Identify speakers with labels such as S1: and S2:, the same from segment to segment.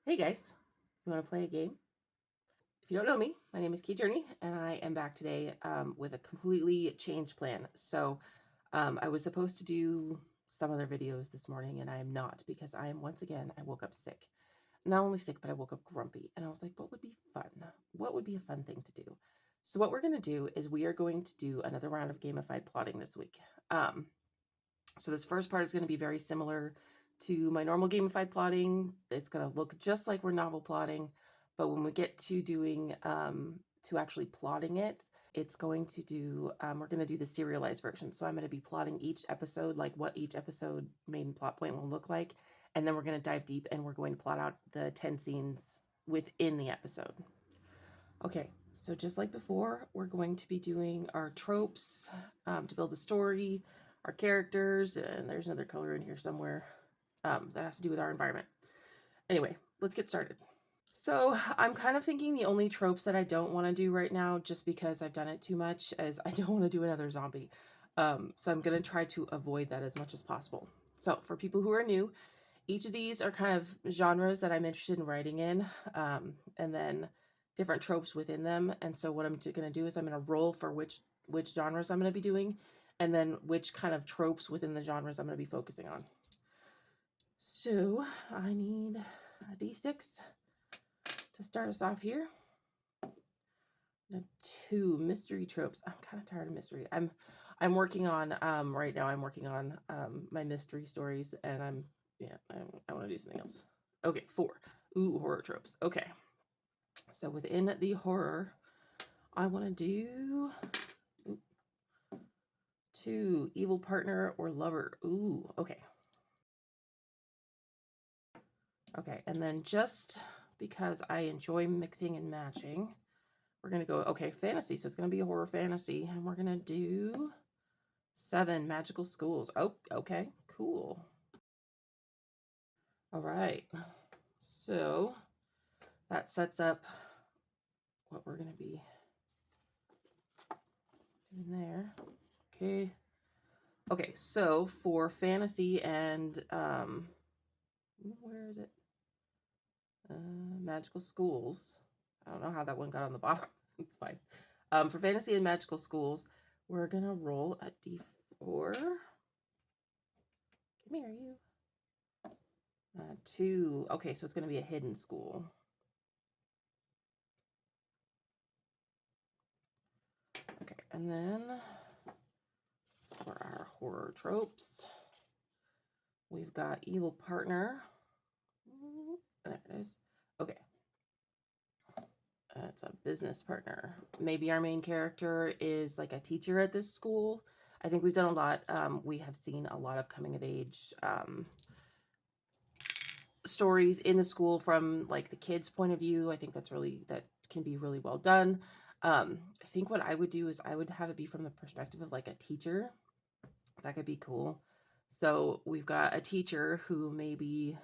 S1: Hey guys, you want to play a game? If you don't know me, my name is Key Journey, and I am back today with a completely changed plan. So I was supposed to do some other videos this morning, and I am not because I woke up sick. Not only sick, but I woke up grumpy. And I was like, what would be fun? What would be a fun thing to do? So what we're going to do is we are going to do another round of gamified plotting this week. So this first part is going to be very similar to my normal gamified plotting. It's going to look just like we're novel plotting, but when we get to doing to actually plotting it, it's going to do we're going to do the serialized version. So I'm going to be plotting each episode, like what each episode main plot point will look like, and then we're going to dive deep and we're going to plot out the 10 scenes within the episode. Okay, so just like before, we're going to be doing our tropes to build the story, our characters, and there's another color in here somewhere that has to do with our environment. Anyway, let's get started. So I'm kind of thinking the only tropes that I don't want to do right now, just because I've done it too much, is I don't want to do another zombie. So I'm going to try to avoid that as much as possible. So for people who are new, each of these are kind of genres that I'm interested in writing in, and then different tropes within them. And so what I'm going to do is I'm going to roll for which genres I'm going to be doing, and then which kind of tropes within the genres I'm going to be focusing on. So I need a d6 to start us off here. 2 mystery tropes. I'm kind of tired of mystery. I'm working on right now. I'm working on my mystery stories, and I want to do something else. Okay, 4. Ooh, horror tropes. Okay, so within the horror, I want to do 2 evil partner or lover. Ooh, okay. Okay, and then just because I enjoy mixing and matching, we're going to go, okay, fantasy. So it's going to be a horror fantasy, and we're going to do 7 magical schools. Oh, okay, cool. All right, so that sets up what we're going to be doing there. Okay. Okay, so for fantasy and where is it? Magical schools. I don't know how that one got on the bottom. It's fine. For fantasy and magical schools, we're gonna roll a d4. Come here, you. 2. Okay, so it's gonna be a hidden school. Okay, and then for our horror tropes, we've got evil partner. There it is. Okay. It's a business partner. Maybe our main character is like a teacher at this school. I think we've done a lot. We have seen a lot of coming of age stories in the school from like the kids' point of view. I think that can be really well done. I think what I would do is I would have it be from the perspective of like a teacher. That could be cool. So we've got a teacher who maybe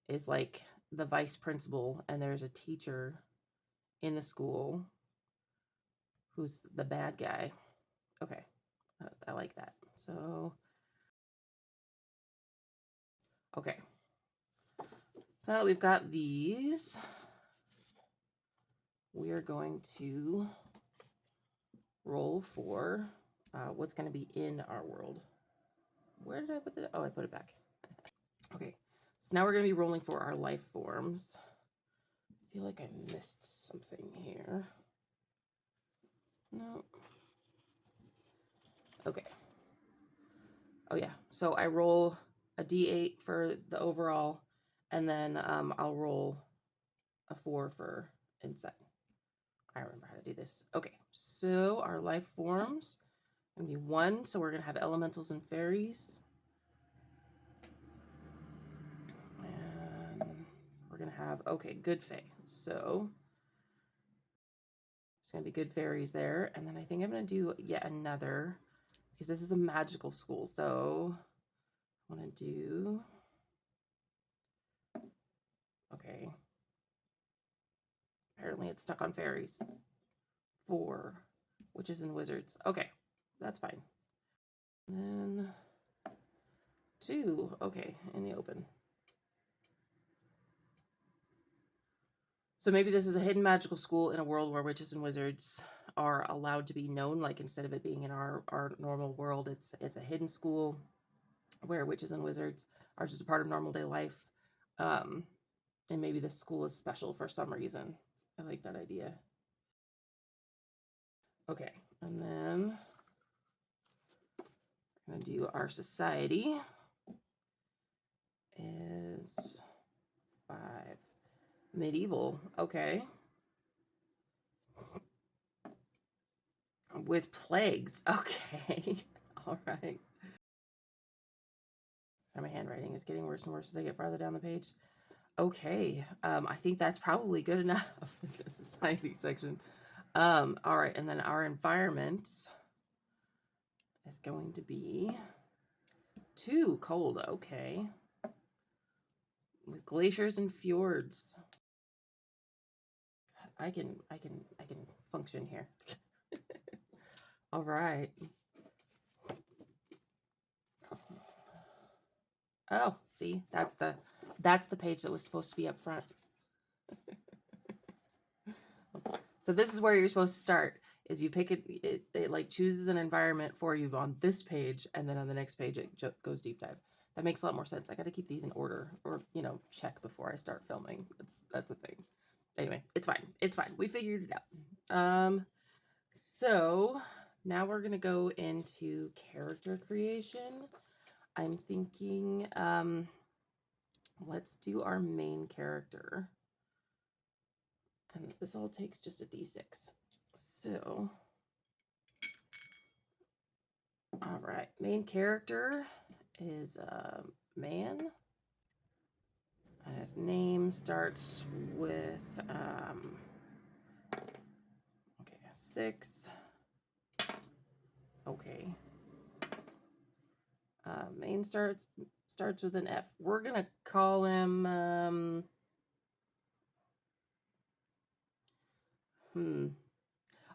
S1: is like the vice principal, and there's a teacher in the school who's the bad guy. Okay, I like that. So, okay. So now that we've got these, we are going to roll for what's going to be in our world. Where did I put it? Oh, I put it back. Okay, so now we're going to be rolling for our life forms. I feel like I missed something here. No. Okay. Oh yeah, so I roll a d8 for the overall, and then I'll roll a 4 for inside. I remember how to do this. Okay, so our life forms are going to be 1, so we're going to have elementals and fairies. And we're going to have, okay, good fae. So there's going to be good fairies there. And then I think I'm going to do yet another, because this is a magical school. So I want to do, okay. Apparently it's stuck on fairies. 4, witches and wizards. Okay, that's fine. And then 2, okay, in the open. So maybe this is a hidden magical school in a world where witches and wizards are allowed to be known. Like instead of it being in our normal world, it's a hidden school where witches and wizards are just a part of normal day life. Um, and maybe this school is special for some reason. I like that idea. Okay, and then I'm going to do our society is 5. Medieval, okay. With plagues, okay. All right. My handwriting is getting worse and worse as I get farther down the page. Okay, I think that's probably good enough in the society section. All right, and then our environment is going to be too cold, okay. With glaciers and fjords. God, I can function here. All right. Oh, see, that's the page that was supposed to be up front. So this is where you're supposed to start. Is you pick it like chooses an environment for you on this page, and then on the next page it goes deep dive. That makes a lot more sense. I got to keep these in order, or check before I start filming. That's a thing. Anyway, it's fine. It's fine. We figured it out. So now we're gonna go into character creation. I'm thinking, let's do our main character. And this all takes just a d6. So, all right, main character is a man. And his name starts with, okay, 6. Okay. Main starts with an F. We're gonna call him,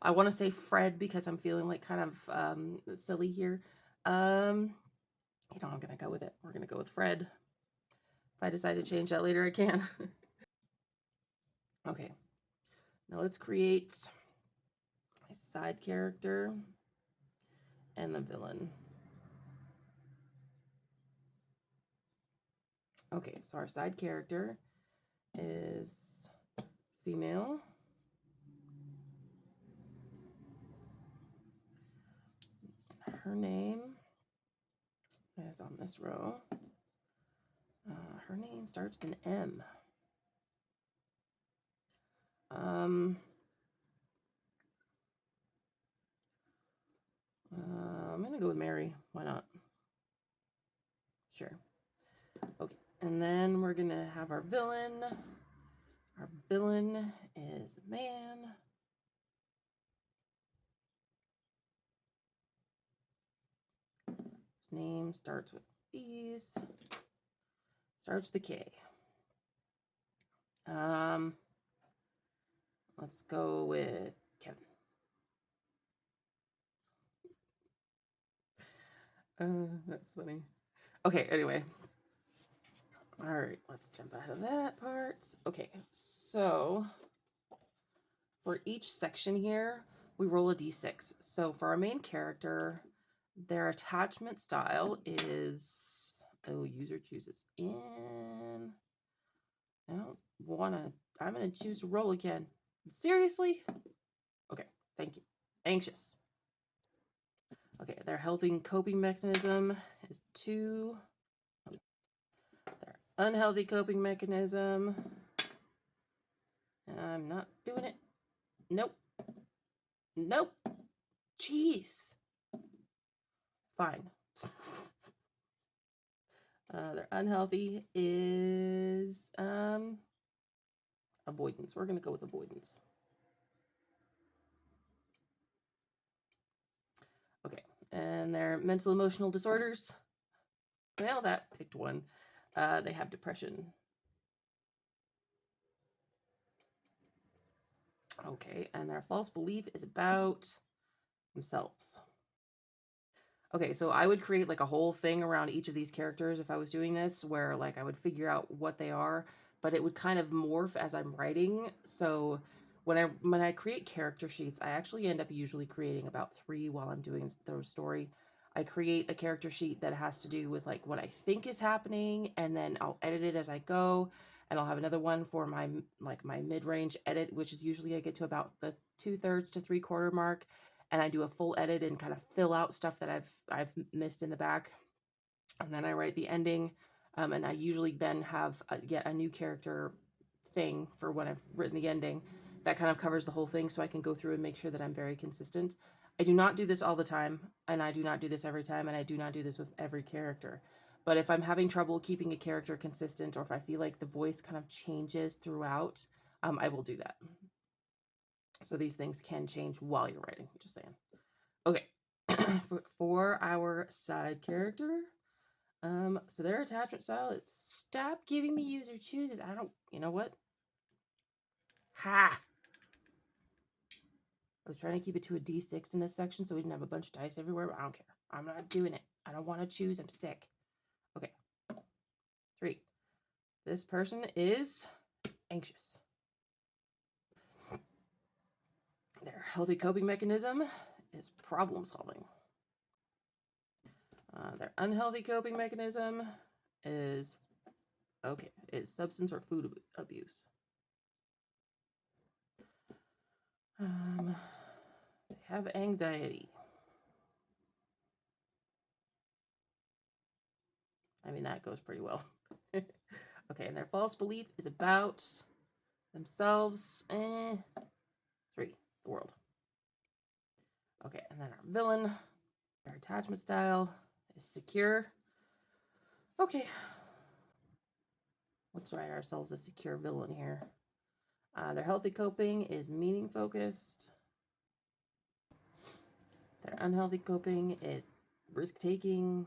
S1: I want to say Fred because I'm feeling like kind of silly here. I'm gonna go with it. We're gonna go with Fred. If I decide to change that later, I can. Okay. Now let's create a side character and the villain. Okay, so our side character is female. Her name is on this row. Her name starts with an M. I'm gonna go with Mary. Why not? Sure. Okay, and then we're gonna have our villain. Our villain is a man. His name starts with these. Starts with a K. Let's go with Kevin. That's funny. Okay, anyway. All right, let's jump out of that part. Okay, so for each section here, we roll a d6. So for our main character, their attachment style is, user chooses in. I don't want to, I'm going to choose to roll again. Seriously? Okay, thank you. Anxious. Okay, their healthy coping mechanism is 2. Their unhealthy coping mechanism, I'm not doing it. Nope. Nope. Jeez. Fine. Their unhealthy is avoidance. We're going to go with avoidance. Okay. And their mental emotional disorders. Well, that picked one. They have depression. Okay. And their false belief is about themselves. Okay, so I would create like a whole thing around each of these characters if I was doing this, where like I would figure out what they are, but it would kind of morph as I'm writing. So when I create character sheets, I actually end up usually creating about 3 while I'm doing the story. I create a character sheet that has to do with like what I think is happening, and then I'll edit it as I go. And I'll have another one for my mid-range edit, which is usually I get to about the 2/3 to 3/4 mark, and I do a full edit and kind of fill out stuff that I've missed in the back. And then I write the ending, and I usually then have yet a new character thing for when I've written the ending that kind of covers the whole thing, so I can go through and make sure that I'm very consistent. I do not do this all the time, and I do not do this every time, and I do not do this with every character. But if I'm having trouble keeping a character consistent, or if I feel like the voice kind of changes throughout, I will do that. So these things can change while you're writing, just saying. Okay, for our side character, so their attachment style is stop giving me user chooses. I don't, you know what? Ha! I was trying to keep it to a D6 in this section so we didn't have a bunch of dice everywhere, but I don't care. I'm not doing it. I don't want to choose. I'm sick. Okay. 3. This person is anxious. Their healthy coping mechanism is problem solving. Their unhealthy coping mechanism is substance or food abuse. They have anxiety. I mean, that goes pretty well. Okay, and their false belief is about themselves. 3, the world. Okay, and then our villain, their attachment style is secure. Okay, let's write ourselves a secure villain here. Their healthy coping is meaning focused. Their unhealthy coping is risk taking.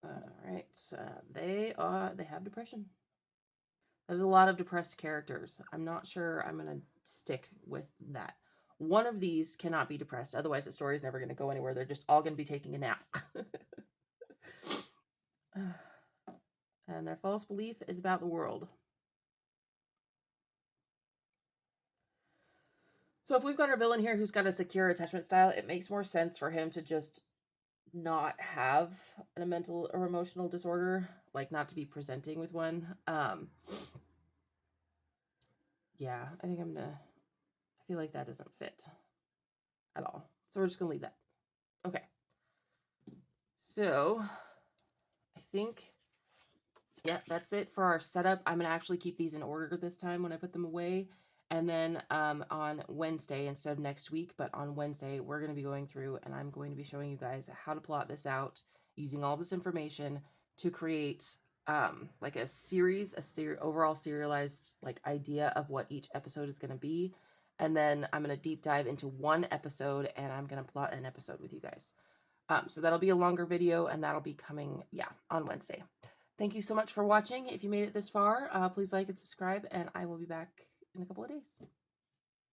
S1: All right, they have depression. There's a lot of depressed characters. I'm not sure I'm going to stick with that. One of these cannot be depressed. Otherwise, the story is never going to go anywhere. They're just all going to be taking a nap. And their false belief is about the world. So if we've got our villain here who's got a secure attachment style, it makes more sense for him to just not have a mental or emotional disorder, like not to be presenting with one. Yeah, I think I feel like that doesn't fit at all. So we're just going to leave that. Okay. So I think, yeah, that's it for our setup. I'm going to actually keep these in order this time when I put them away. And then on Wednesday, instead of next week, but on Wednesday, we're going to be going through and I'm going to be showing you guys how to plot this out using all this information to create like a series, overall serialized like idea of what each episode is going to be. And then I'm going to deep dive into one episode and I'm going to plot an episode with you guys. So that'll be a longer video and that'll be coming, on Wednesday. Thank you so much for watching. If you made it this far, please like and subscribe and I will be back in a couple of days.